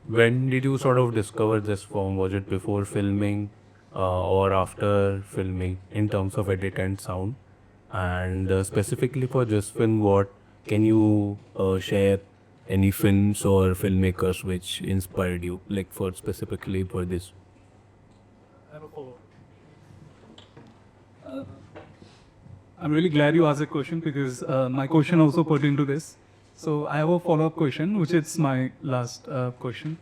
[SPEAKER 4] when did you sort of discover this form? Was it before filming or after filming in terms of edit and sound? And specifically for this film, what can you share any films or filmmakers which inspired you, like specifically for this?
[SPEAKER 1] I have a follow-up. I'm really glad you asked that question, because my question also pertained to this. So I have a follow-up question, which is my last question.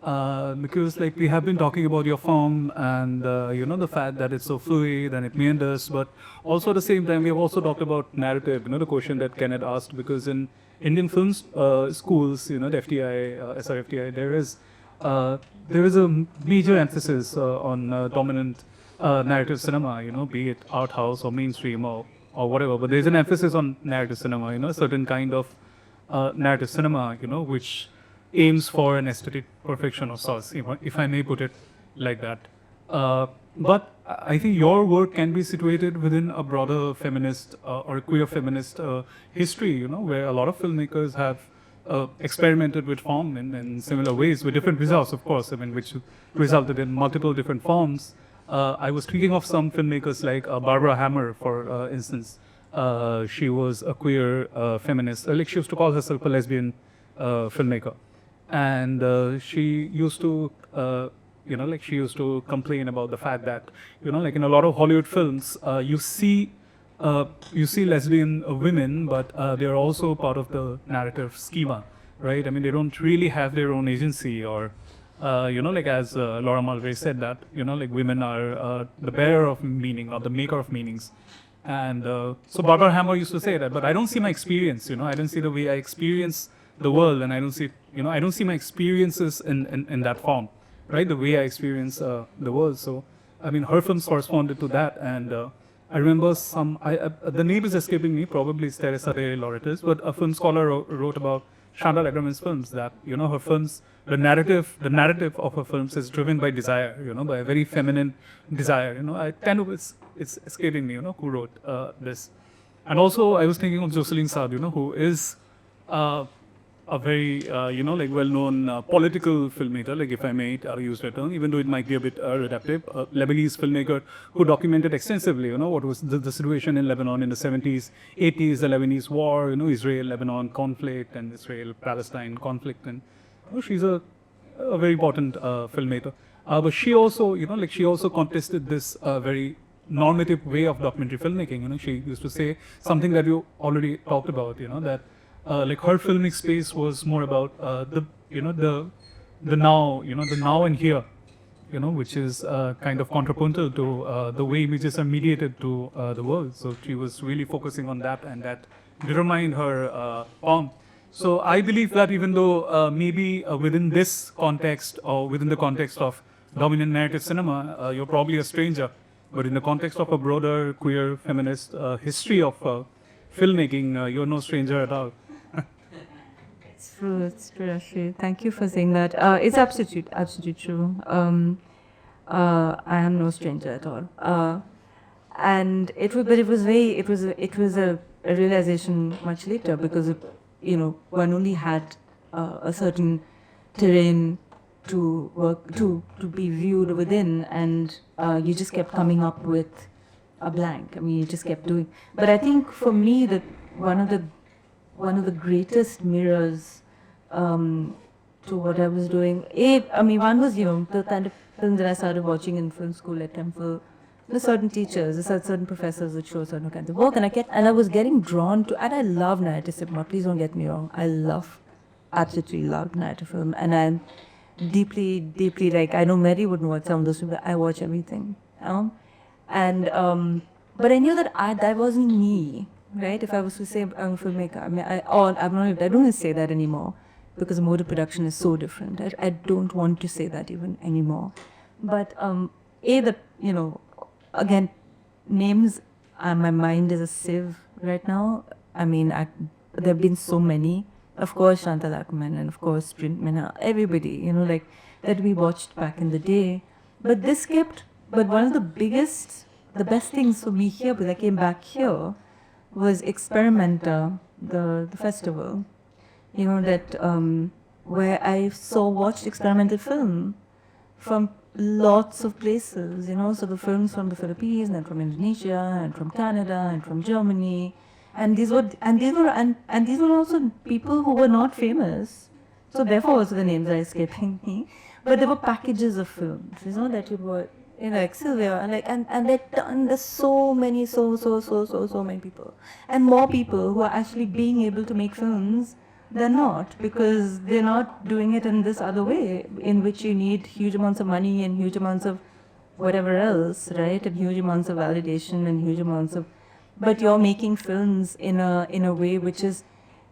[SPEAKER 1] Because we have been talking about your form and the fact that it's so fluid and it meanders, but also at the same time we have also talked about narrative, the question that Kenneth asked, because in Indian film schools, the FTI, SRFTI, there is a major emphasis on dominant narrative cinema, be it art house or mainstream or whatever, but there's an emphasis on narrative cinema, a certain kind of narrative cinema, which aims for an aesthetic perfection of sorts, if I may put it like that. But I think your work can be situated within a broader feminist or queer feminist history, you know, where a lot of filmmakers have experimented with form in similar ways, with different results, of course, I mean, which resulted in multiple different forms. I was thinking of some filmmakers like Barbara Hammer, for instance. She was a queer feminist, like she used to call herself a lesbian filmmaker. And she used to, like she used to complain about the fact that, like in a lot of Hollywood films, you see lesbian women, but they are also part of the narrative schema, right? I mean, they don't really have their own agency, or like as Laura Mulvey said that, like women are the bearer of meaning or the maker of meanings. And so Barbara Hammer used to say that, but I don't see my experience, I don't see the way I experience the world, and I don't see, I don't see my experiences in that form, right? The way I experience the world. So, I mean, her films corresponded to that, and I remember the name is escaping me, probably it's Teresa de Loretes, but a film scholar wrote about Shanda Lagerman's films, that, her films, the narrative of her films is driven by desire, by a very feminine desire, I tend to, it's escaping me, who wrote this. And also, I was thinking of Jocelyn Saad, who is a very, like well-known political filmmaker, like if I may use that term, even though it might be a bit reductive, a Lebanese filmmaker who documented extensively, what was the situation in Lebanon in the 70s, 80s, the Lebanese war, Israel-Lebanon conflict and Israel-Palestine conflict, and she's a very important filmmaker. But she also, she also contested this very normative way of documentary filmmaking. She used to say something that you already talked about, that like her filmic space was more about the now, the now and here, which is kind of contrapuntal to the way images are mediated to the world. So she was really focusing on that, and that determined her form. So I believe that even though maybe within this context, or within the context of dominant narrative cinema, you're probably a stranger, but in the context of a broader queer feminist history of filmmaking, you're no stranger at all.
[SPEAKER 2] It's true, actually. Thank you for saying that. It's absolutely true. I am no stranger at all. And it was a realization much later, because one only had a certain terrain to work to be viewed within, and you just kept coming up with a blank. I mean, you just kept doing. But I think for me, that one of the greatest mirrors to what I was doing. One was, the kind of films that I started watching in film school at Temple. There's certain teachers, there's certain professors that show certain kinds of work, and I was getting drawn to, and I love narrative cinema, please don't get me wrong. Absolutely love narrative film, and I'm deeply, deeply, like, I know Mary wouldn't watch some of those films, but I watch everything. And, but I knew that that wasn't me. Right? If I was to say I'm a filmmaker, I mean, I don't want to say that anymore, because mode of production is so different. I don't want to say that even anymore. But again, names, my mind is a sieve right now. I mean, there have been so many. Of course, Shanta Lakman, and of course, Printmana, everybody, like, that we watched back in the day. But one of the best things for me here, when I came back here, was Experimenta, the festival, that where I watched experimental film from lots of places, so the films from the Philippines and from Indonesia and from Canada and from Germany, and these were also people who were not famous, so therefore also the names are escaping me, but there were packages of films, that you were. Like Sylvia, and there's so many people, and more people who are actually being able to make films than not, because they're not doing it in this other way, in which you need huge amounts of money and huge amounts of whatever else, right, and huge amounts of validation and huge amounts of, but you're making films in a way which is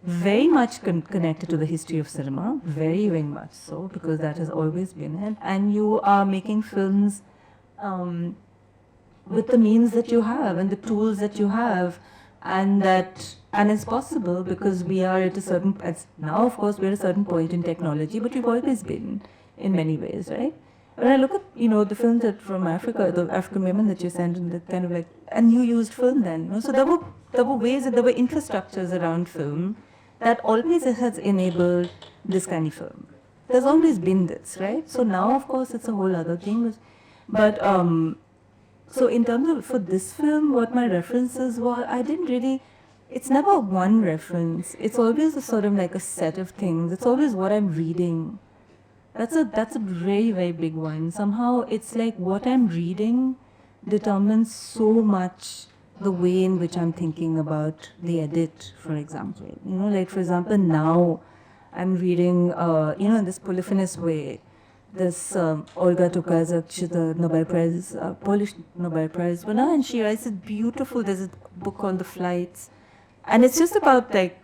[SPEAKER 2] very much connected to the history of cinema, very, very much so, because that has always been it, and you are making films with the means that you have and the tools that you have, and it's possible because we are at a certain, now of course we're at a certain point in technology, but we've always been in many ways, right? when I look at, the films that from Africa, the African women that you sent, and that kind of like, and you used film then, so there were ways and there were infrastructures around film that always has enabled this kind of film. There's always been this, right? So now, of course, it's a whole other thing. But so in terms of for this film, what my references were, I didn't really. It's never one reference. It's always a sort of like a set of things. It's always what I'm reading. That's a very, very big one. Somehow it's like what I'm reading determines so much the way in which I'm thinking about the edit, for example. Like for example, now I'm reading, in this polyphonous way, this Olga Tokarczuk, the Nobel Prize, Polish Nobel Prize winner, and she writes it beautiful. There's a book called The Flights, and it's just about like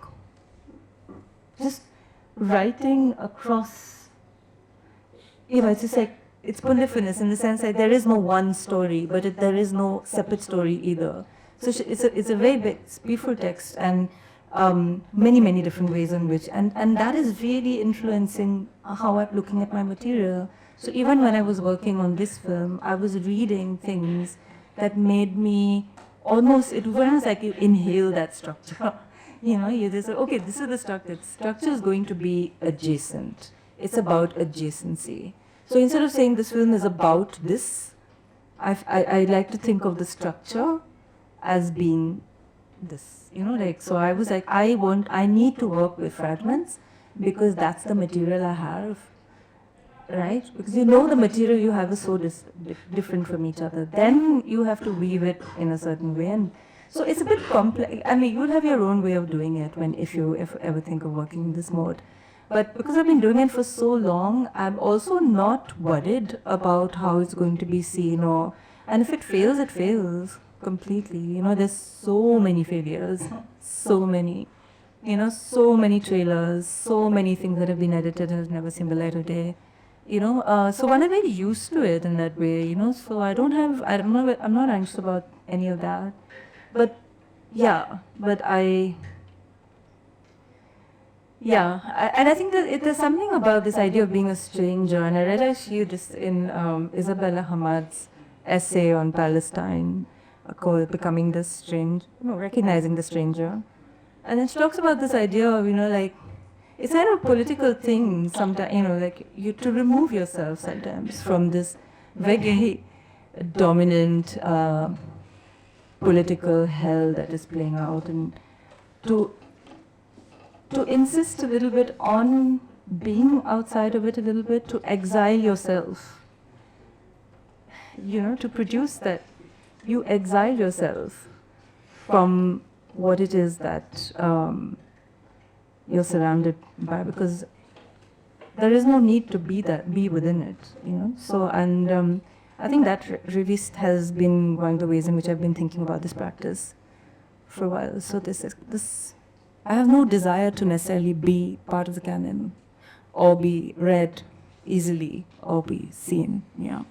[SPEAKER 2] just writing across. It's just like, it's polyphonous in the sense that there is no one story, but there is no separate story either. So it's a very big, it's beautiful text, and many, many different ways in which, and that is really influencing how I'm looking at my material. So even when I was working on this film, I was reading things that made me almost, it was like you inhale that structure. You just say, okay, this is the structure. Structure is going to be adjacent. It's about adjacency. So instead of saying this film is about this, I like to think of the structure as being this. So I was like, I need to work with fragments because that's the material I have, right? Because the material you have is so different from each other. Then you have to weave it in a certain way. And so it's a bit complex. I mean, you'll have your own way of doing it if you ever think of working in this mode. But because I've been doing it for so long, I'm also not worried about how it's going to be seen, and if it fails completely. There's so many failures, so many, so many trailers, so many things that have been edited and have never seen the light of day. So when I'm very used to it in that way, so I'm not anxious about any of that. But and I think that there's something about this idea of being a stranger, and I read actually just in Isabella Hamad's essay on Palestine called "Becoming the Strange," recognizing the stranger, and then she talks about this idea of like it's kind of a political thing sometimes, like you to remove yourself sometimes from this very dominant political hell that is playing out, and to insist a little bit on being outside of it a little bit, to exile yourself, to produce that. You exile yourself from what it is that you're surrounded by, because there is no need to be within it, So, and I think that really has been one of the ways in which I've been thinking about this practice for a while. So this. I have no desire to necessarily be part of the canon, or be read easily, or be seen. Yeah.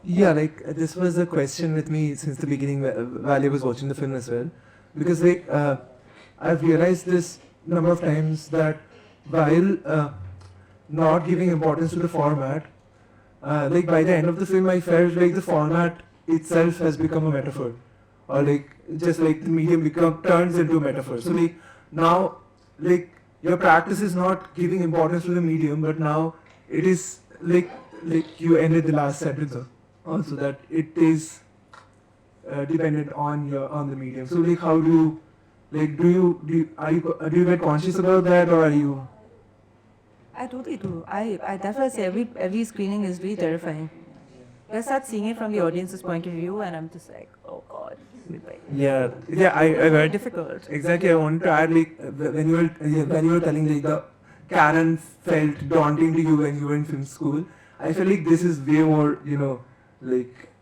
[SPEAKER 7] Yeah, like this was a question with me since the beginning while I was watching the film as well, because I've realized this number of times that while not giving importance to the format, by the end of the film I felt like the format itself has become a metaphor, or just like the medium turns into a metaphor. So now your practice is not giving importance to the medium, but now it is like you ended the last sentence also that it is dependent on the medium. So how do you do you get conscious about that, or are you?
[SPEAKER 2] I totally do. I definitely say every screening is really terrifying. I start seeing it from the audience's point of view, and I'm just like, oh God.
[SPEAKER 7] Yeah, I heard.
[SPEAKER 2] Difficult.
[SPEAKER 7] Exactly, I wanted to add when you were telling the canon felt daunting to you when you were in film school. I feel like this is way more,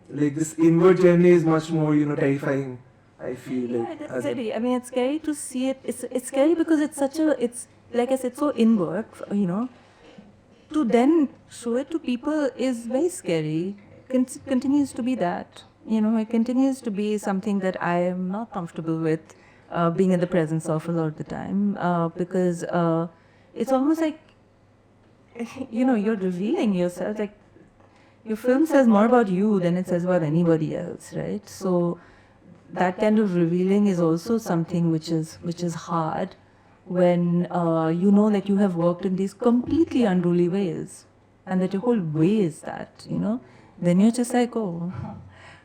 [SPEAKER 7] this inward journey is much more, terrifying. I feel like.
[SPEAKER 2] Yeah, that's scary. I mean, it's scary to see it. It's scary because it's like I said, so inward. To then show it to people is very scary. Continues to be that. It continues to be something that I am not comfortable with being in the presence of a lot of the time, because it's almost like, you're revealing yourself. Like, your film says more about you than it says about anybody else, right? So that kind of revealing is also something which is hard when you know that you have worked in these completely unruly ways, and that your whole way is that, then you're just like, oh,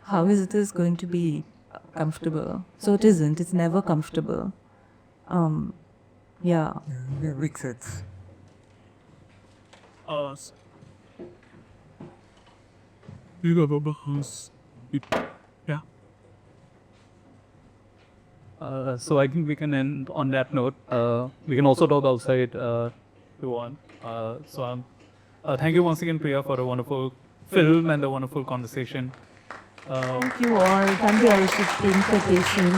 [SPEAKER 2] how is this going to be comfortable? So it isn't. It's never comfortable. Yeah.
[SPEAKER 7] Yeah, makes sense.
[SPEAKER 1] Yeah. So I think we can end on that note. We can also talk outside if you want. Thank you once again, Priya, for a wonderful film and a wonderful conversation.
[SPEAKER 2] Thank you all. Thank you, Arishit, for being so patient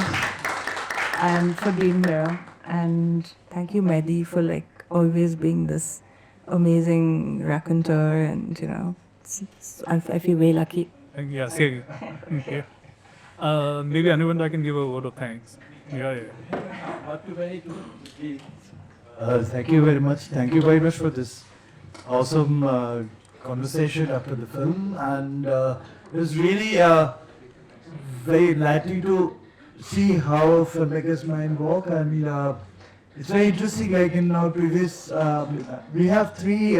[SPEAKER 2] and for being here. And thank you, Mehdi, for always being this amazing raconteur. And I feel very lucky.
[SPEAKER 1] Yeah, see. Okay. Maybe anyone I can give a word of thanks. Yeah.
[SPEAKER 5] Thank you very much. Thank you very much for this awesome conversation after the film, and it was really very enlightening to see how filmmakers' mind work. I mean, it's very interesting. Like in our previous, we have three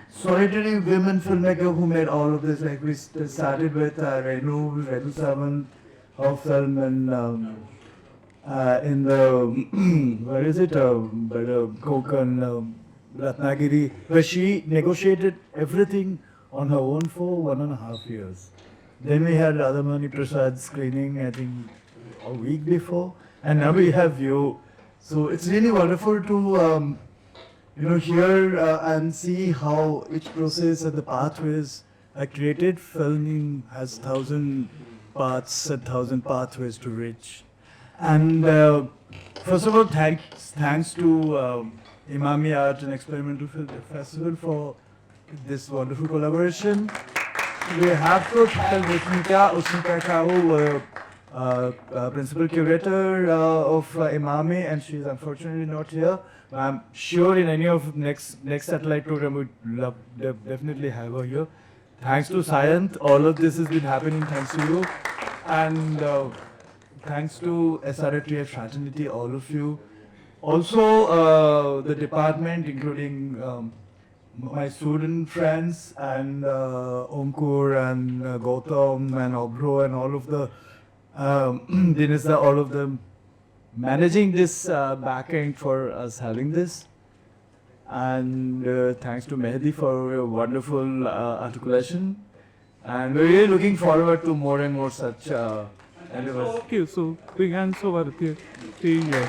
[SPEAKER 5] solitary women filmmakers who made all of this. Like we started with Renu Savan, her film, and in the where is it? Konkan, Ratnagiri, where she negotiated everything on her own for 1.5 years. Then we had Radhamani Prasad screening, I think, a week before, and now we have you. So it's really wonderful to hear and see how each process and the pathways are created. Filming has 1,000 paths and 1,000 pathways to reach. And first of all, thanks to Emami Art and Experimental Film Festival for this wonderful collaboration. We have to thank Usmita Kahu, Principal Curator of Emami, and she is unfortunately not here. I'm sure in any of next satellite program we'd love definitely have her here. Thanks to Sayant, all of this has been happening thanks to you. And thanks to SRFTI fraternity, all of you. Also, the department, including my student friends and Omkur and Gautam and Obro and all of the Dinisa, all of them managing this back end for us having this. And thanks to Mehdi for a wonderful articulation. And we're really looking forward to more and more such endeavors.
[SPEAKER 1] Okay, so big hands over here. Seeing you.